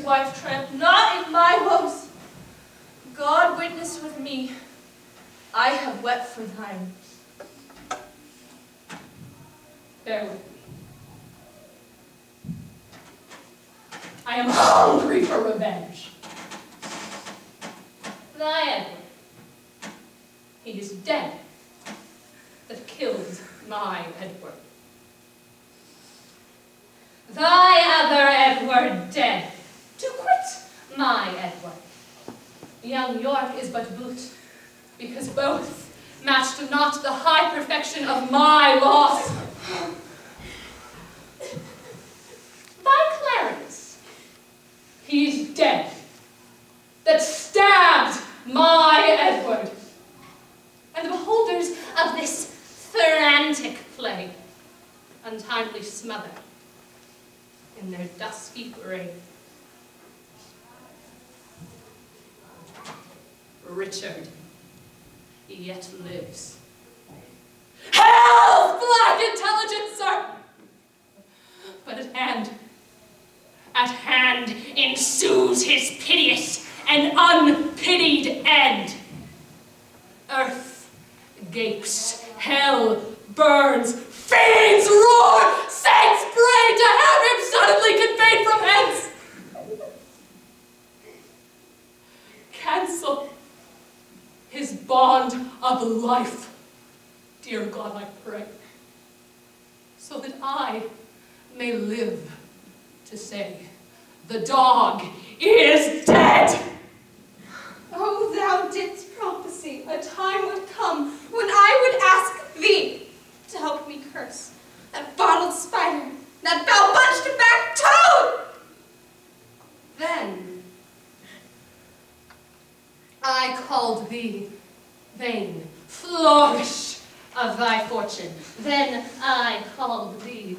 wife triumph not in my woes. God witness with me, I have wept for thine. Bear with me. I am hungry for revenge. Thy Edward, he is dead, that killed my Edward. Thy other Edward dead, to quit my Edward. Young York is but boot, because both matched not the high perfection of my loss. Thy Clarence, he's dead, that stabbed my Edward. And the beholders of this frantic play, untimely smothered in their dusky grave. Richard yet lives. Hell's black intelligence, sir! But at hand ensues his piteous and unpitied end. Earth gapes, hell burns, fiends roar, saints pray to have him suddenly conveyed from hence. Cancel his bond of life, dear God, I pray, so that I may live to say, the dog is dead. Oh, thou didst prophesy a time would come when I would ask thee to help me curse that bottled spider, that foul bunch-back toad. Then I called thee vain flourish of thy fortune. Then I called thee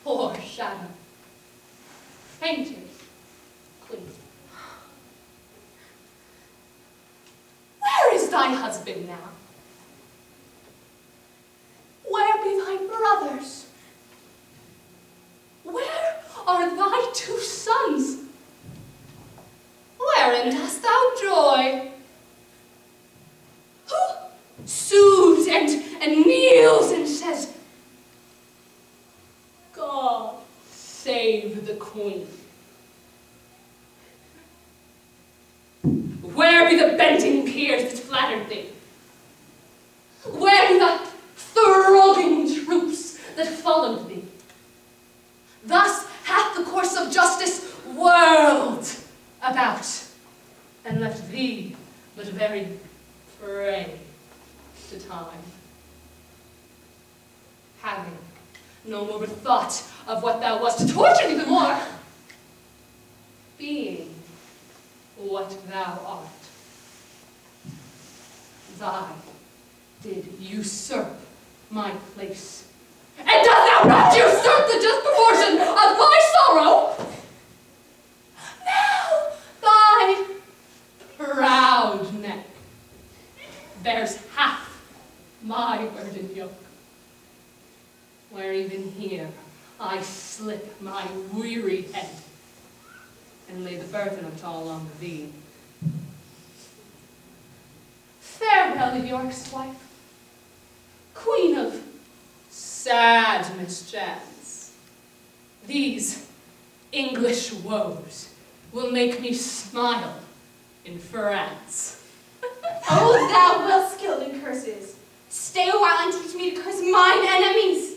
poor shadow, painter's queen. Where is thy husband now? Where be thy brothers? Where are thy two sons? Wherein dost thou joy? Who sues and kneels and says, God save the queen? Where be the bending peers that flattered thee? Where be the thronging troops that followed thee? Thus hath the course of justice whirled about, and left thee but very prey to time. Having no more but thought of what thou wast to torture thee the more, being what thou art. Thy did usurp my place. And dost thou not usurp the just proportion of my sorrow? Now thy proud neck bears half my burdened yoke, where even here I slip my weary head and lay the burden of it all on thee. Farewell, York's wife, queen of sad mischance. These English woes will make me smile in France. Oh, thou well skilled in curses, stay a while and teach me to curse mine enemies.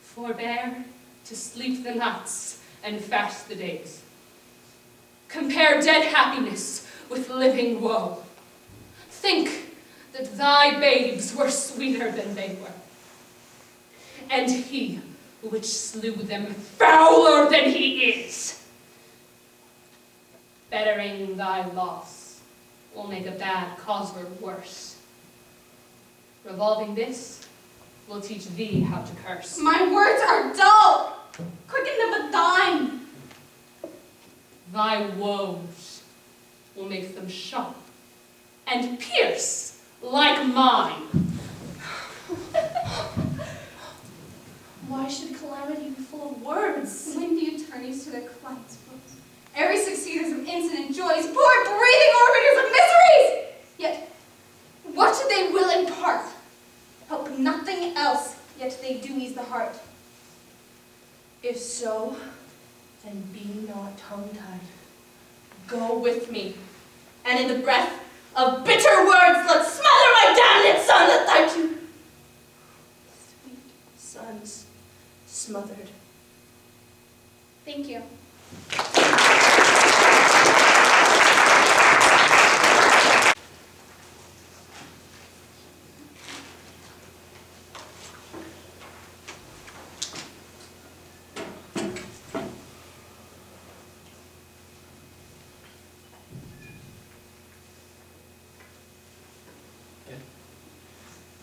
Forbear to sleep the nights and fast the days. Compare dead happiness with living woe. Think that thy babes were sweeter than they were, and he which slew them fouler than he is. Bettering thy loss will make a bad causer worse. Revolving this will teach thee how to curse. My words are dull, quicken them with thine. Thy woes will make them sharp and pierce like mine. Why should calamity be full of words? When do you If so, then be not tongue-tied. Go with me, and in the breath of bitter words let's smother my damned son that thy two sweet sons smothered. Thank you.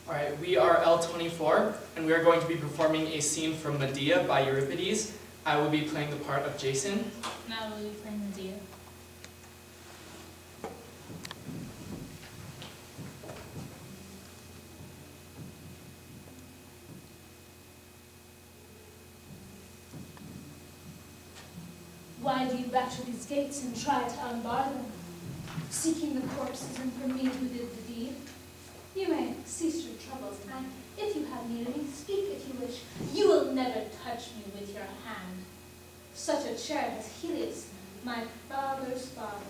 Alright, we are L24, and we are going to be performing a scene from Medea by Euripides. I will be playing the part of Jason. Now we'll be playing Medea. Why do you batter these gates and try to unbar them, seeking the corpses and for me who did the deed? You may cease your troubles, and if you have need of me, speak if you wish. You will never touch me with your hand. Such a chair has Helios, my father's father,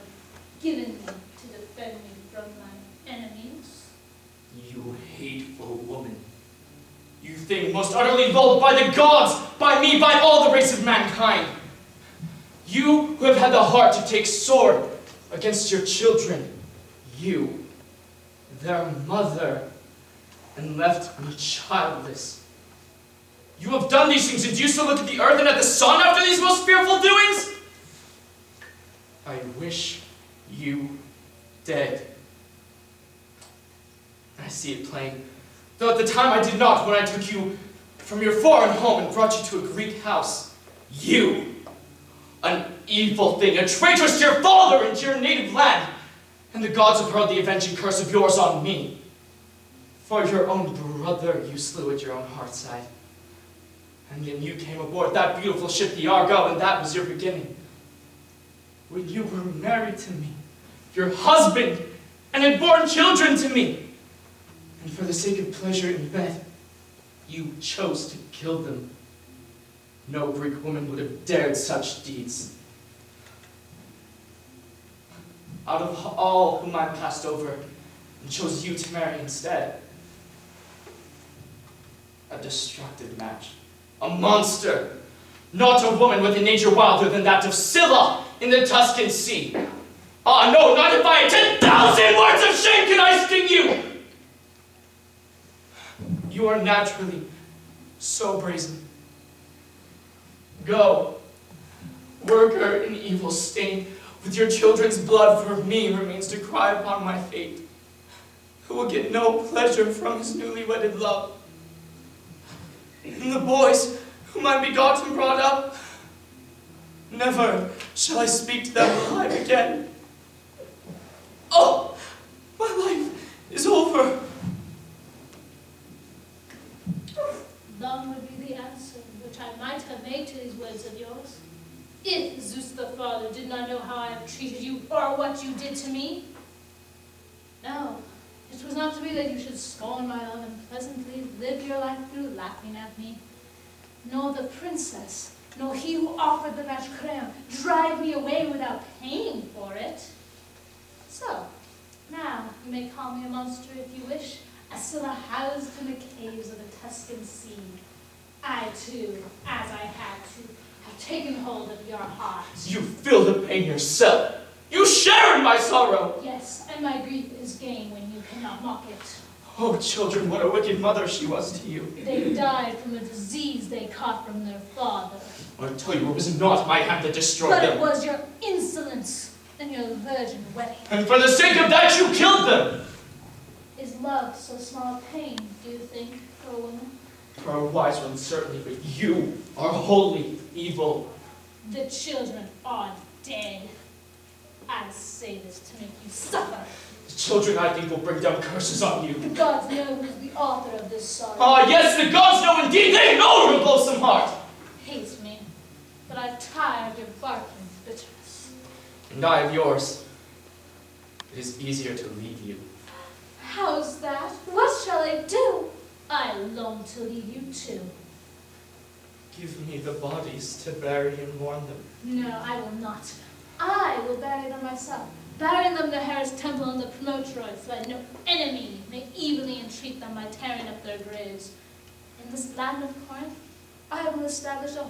given me to defend me from my enemies. You hateful woman. You thing most utterly loathed by the gods, by me, by all the race of mankind. You who have had the heart to take sword against your children. You, their mother, and left me childless. You have done these things, and do you still look at the earth and at the sun after these most fearful doings? I wish you dead. I see it plain, though at the time I did not, when I took you from your foreign home and brought you to a Greek house. You, an evil thing, a traitress to your father and to your native land, and the gods have hurled the avenging curse of yours on me. For your own brother you slew at your own heartside. And then you came aboard that beautiful ship, the Argo, and that was your beginning. When you were married to me, your husband, and had borne children to me. And for the sake of pleasure in bed, you chose to kill them. No Greek woman would have dared such deeds. Out of all whom I passed over, and chose you to marry instead. A destructive match. A monster. Not a woman with a nature wilder than that of Scylla in the Tuscan sea. Ah, no, not if I had 10,000 words of shame can I sting you! You are naturally so brazen. Go, worker in evil stain, with your children's blood for me remains to cry upon my fate, who will get no pleasure from his newly wedded love. And the boys whom I begot and brought up, never shall I speak to them alive again. Oh, my life is over. Long would be the answer which I might have made to these words of yours, if Zeus the Father did not know how I have treated you, or what you did to me. No, it was not to be that you should scorn my love and pleasantly live your life through laughing at me, nor the princess, nor he who offered the match crown, drive me away without paying for it. So, now you may call me a monster if you wish, as Scylla housed in the caves of the Tuscan sea. I too, as I had to, have taken hold of your heart. You feel the pain yourself. You share in my sorrow. Yes, and my grief is gain when you cannot mock it. Oh, children, what a wicked mother she was to you. They died from a disease they caught from their father. I tell you, it was not my hand that destroyed But it them. was your insolence and your virgin wedding. And for the sake of that, you killed them. Is love so small pain, do you think, for a woman? For a wise one, certainly, but you are wholly evil. The children are dead. I say this to make you suffer. The children, I think, will bring down curses on you. The gods know who's the author of this sorrow. Ah, yes, the gods know indeed. They know your loathsome heart. Hates me, but I've tired your barking bitterness. And I of yours. It is easier to leave you. How's that? What shall I do? I long to leave you too. Give me the bodies to bury and mourn them. No, I will not. I will bury them myself, bury them to Hera's temple in the Promotroid, so that no enemy may evilly entreat them by tearing up their graves. In this land of Corinth, I will establish a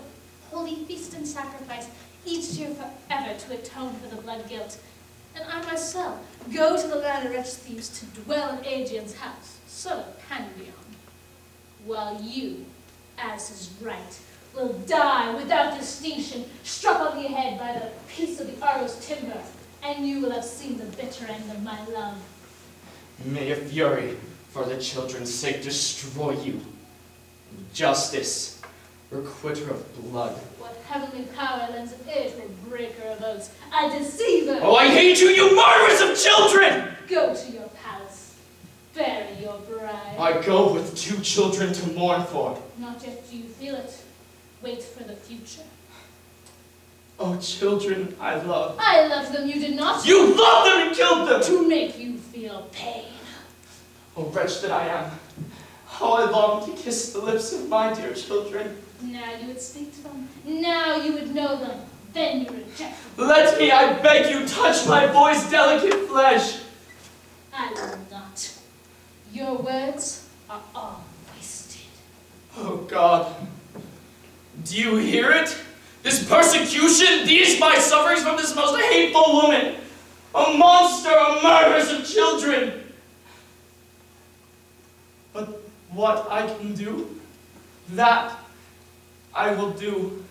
holy feast and sacrifice each year forever to atone for the blood guilt. And I myself go to the land of wretched thieves to dwell in Aegeon's house, son of Pandion, while you, as is right, will die without distinction, struck on the head by the piece of the Argos timber, and you will have seen the bitter end of my love. May a fury for the children's sake destroy you. Justice, requitter of blood. What heavenly power lends aid to a breaker of oaths, a deceiver? Oh, I hate you, you murderers of children! Go to your palace, bury your bride. I go with 2 children to mourn for. Not yet do you feel it. Wait for the future. Oh, children I love. I loved them, you did not. You loved them and killed them! To make you feel pain. Oh, wretch that I am. How I long to kiss the lips of my dear children. Now you would speak to them. Now you would know them. Then you reject them. Let me, I beg you, touch my boy's delicate flesh. I will not. Your words are all wasted. Oh, God. Do you hear it? This persecution, these my sufferings from this most hateful woman. A monster, a murderess of children. But what I can do, that I will do.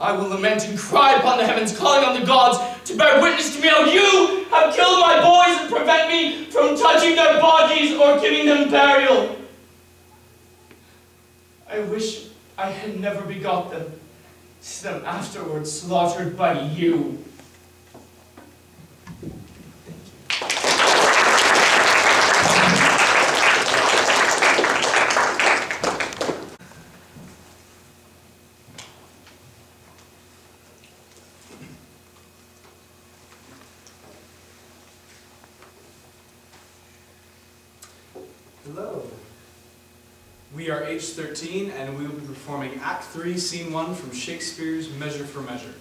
I will lament and cry upon the heavens, calling on the gods to bear witness to me how you have killed my boys and prevent me from touching their bodies or giving them burial. I wish I had never begot them, see them afterwards slaughtered by you. Hello. We are H13 and we will be performing Act 3, Scene 1 from Shakespeare's Measure for Measure.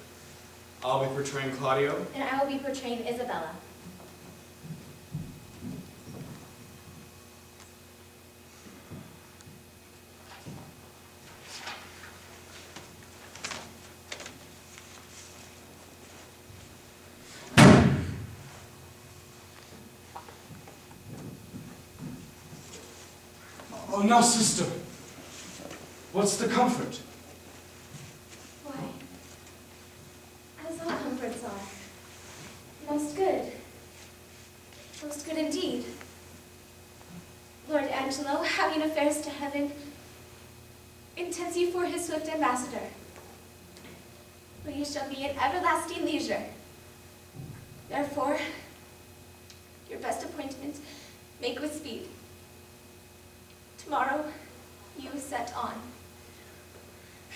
I'll be portraying Claudio. And I will be portraying Isabella. Oh, now, sister. What's the comfort? Why, as all comforts are, most good. Most good indeed. Lord Angelo, having affairs to heaven, intends you for his swift ambassador, where you shall be in everlasting leisure. Therefore, your best appointment make with speed. Tomorrow, you set on.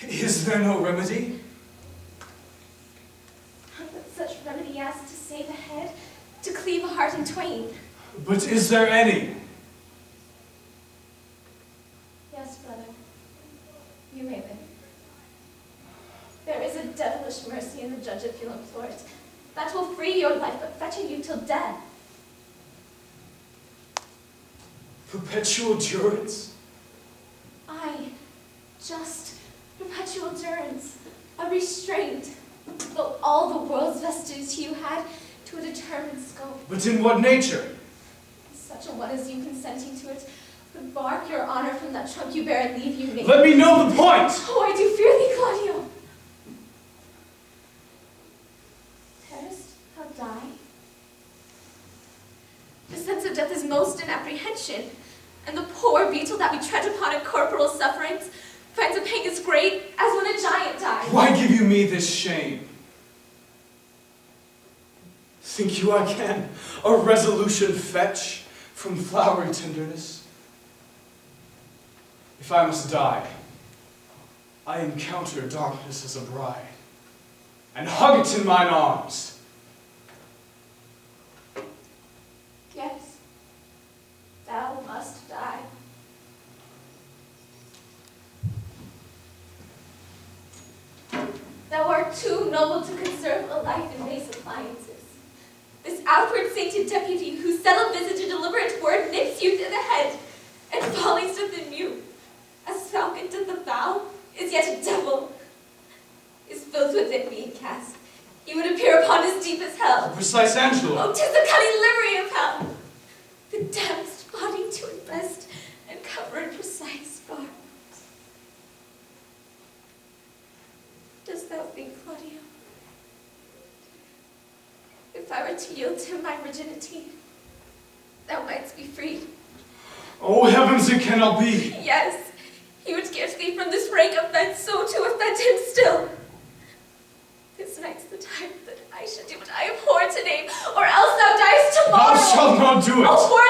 Is there no remedy? But such remedy as to save a head, to cleave a heart in twain. But is there any? Yes, brother, you may live. There is a devilish mercy in the judge if you'll implore it. That will free your life, but fetter you till death. Perpetual durance? Aye, just perpetual durance, a restraint, though all the world's vestige you had to a determined scope. But in what nature? Such a one as you consenting to it would bark your honor from that trunk you bear and leave you naked. Let me know the point! Oh, I do fear thee, Claudio. Terrorist, how die? The sense of death is most in apprehension, and the poor beetle that we tread upon in corporal sufferings finds a pang as great as when a giant dies. Why give you me this shame? Think you I can a resolution fetch from flowery tenderness? If I must die, I encounter darkness as a bride, and hug it in mine arms. Yes, thou must die. power too noble to conserve a life in base appliances. This outward sainted deputy whose subtle visage and deliberate word nips you to the head, and follies within you, as falcon to the bow, is yet a devil. Is filth within me cast, he would appear upon his deepest hell. The precise Angela. Oh, 'tis the cunning livery of hell, the damned's body to invest and cover in precise garb. Dost thou think, Claudio, if I were to yield to my virginity, thou mightst be freed? Oh heavens, it cannot be. Yes, he would give thee from this rank offense so to offend him still. This night's the time that I should do what I abhor to name, or else thou diest tomorrow. Thou shalt not do it. Oh, for